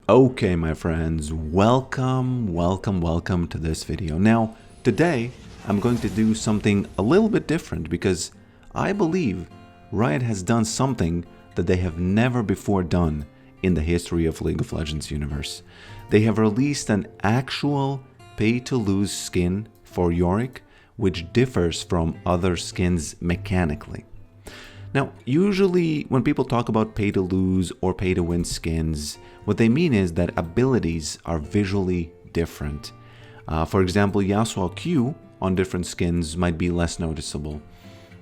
Okay, my friends, welcome to this video. Now, today I'm going to do something a little bit different because I believe Riot has done something that they have never before done in the history of League of Legends universe. They have released an actual pay-to-lose skin for Yorick, which differs from other skins mechanically. Now, usually when people talk about pay-to-lose or pay-to-win skins, what they mean is that abilities are visually different. For example, Yasuo Q on different skins might be less noticeable,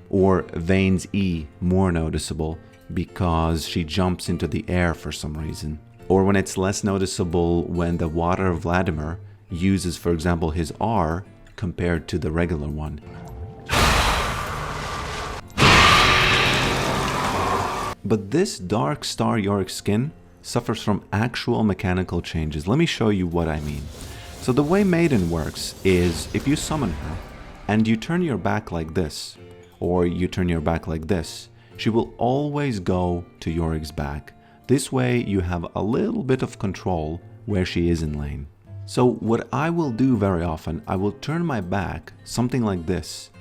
or Vayne's E more noticeable because she jumps into the air for some reason. Or when it's less noticeable when the Water Vladimir uses, for example, his R compared to the regular one. But this dark Star Yorick skin suffers from actual mechanical changes. Let me show you what I mean. So the way Maiden works is if you summon her and you turn your back like this, or you turn your back like this, she will always go to Yorick's back. This way you have a little bit of control where she is in lane. So what I will do very often, I will turn my back, something like this,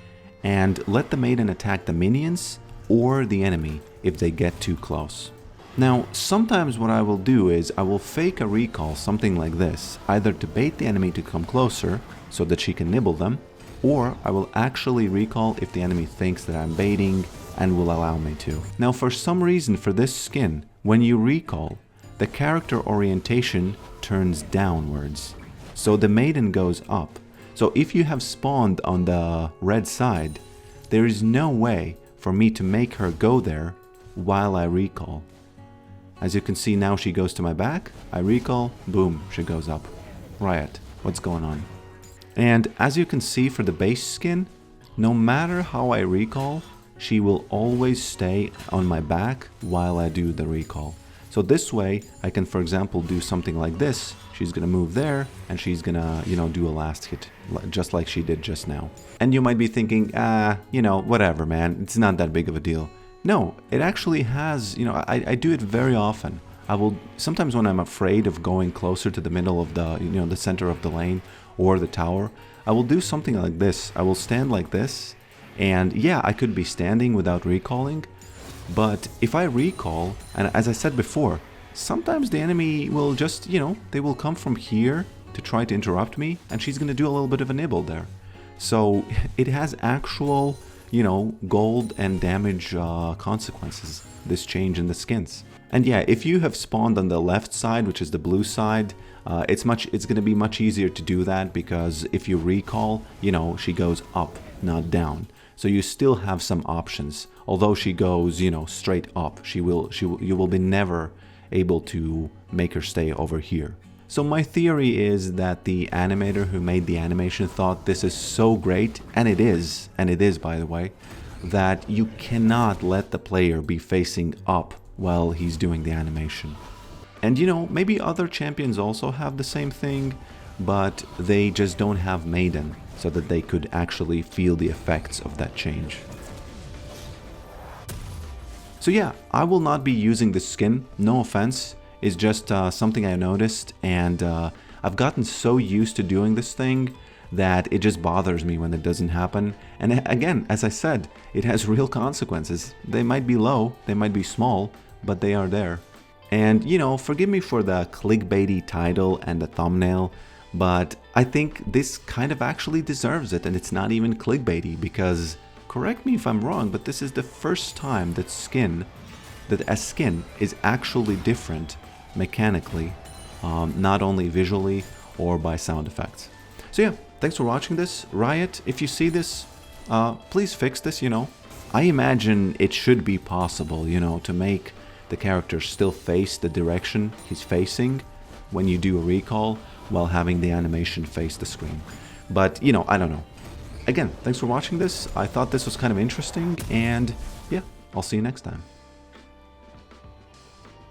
and let the Maiden attack the minions or the enemy if they get too close. Now, sometimes what I will do is I will fake a recall, something like this, either to bait the enemy to come closer so that she can nibble them, or I will actually recall if the enemy thinks that I'm baiting and will allow me to. Now, for some reason for this skin, when you recall, the character orientation turns downwards, so the Maiden goes up. So if you have spawned on the red side, there is no way for me to make her go there while I recall. As you can see now, she goes to my back, I recall, boom, she goes up. Riot, what's going on? And as you can see for the base skin, no matter how I recall, she will always stay on my back while I do the recall. So this way I can, for example, do something like this. She's gonna move there and she's gonna, do a last hit, just like she did just now. And you might be thinking, whatever, man, it's not that big of a deal. No, it actually has, I do it very often. I will, sometimes when I'm afraid of going closer to the middle of the, the center of the lane or the tower, I will do something like this. I will stand like this, and yeah, I could be standing without recalling, but if I recall, and as I said before, sometimes the enemy will just, they will come from here to try to interrupt me, and she's going to do a little bit of a nibble there. So it has actual, gold and damage consequences, this change in the skins. And yeah, if you have spawned on the left side, which is the blue side, it's going to be much easier to do that because if you recall, she goes up, not down. So you still have some options. Although she goes, straight up, you will be never able to make her stay over here. So my theory is that the animator who made the animation thought this is so great, and it is by the way, that you cannot let the player be facing up while he's doing the animation. And maybe other champions also have the same thing, but they just don't have Maiden, so that they could actually feel the effects of that change. So yeah, I will not be using this skin, no offense, it's just something I noticed, and I've gotten so used to doing this thing that it just bothers me when it doesn't happen. And again, as I said, it has real consequences. They might be low, they might be small, but they are there. And forgive me for the clickbaity title and the thumbnail, but I think this kind of actually deserves it, and it's not even clickbaity because, correct me if I'm wrong, but this is the first time that a skin is actually different mechanically, not only visually or by sound effects. So yeah, thanks for watching this. Riot, if you see this, please fix this, I imagine it should be possible, to make the character still face the direction he's facing when you do a recall while having the animation face the screen. But, I don't know. Again, thanks for watching this. I thought this was kind of interesting, and yeah, I'll see you next time.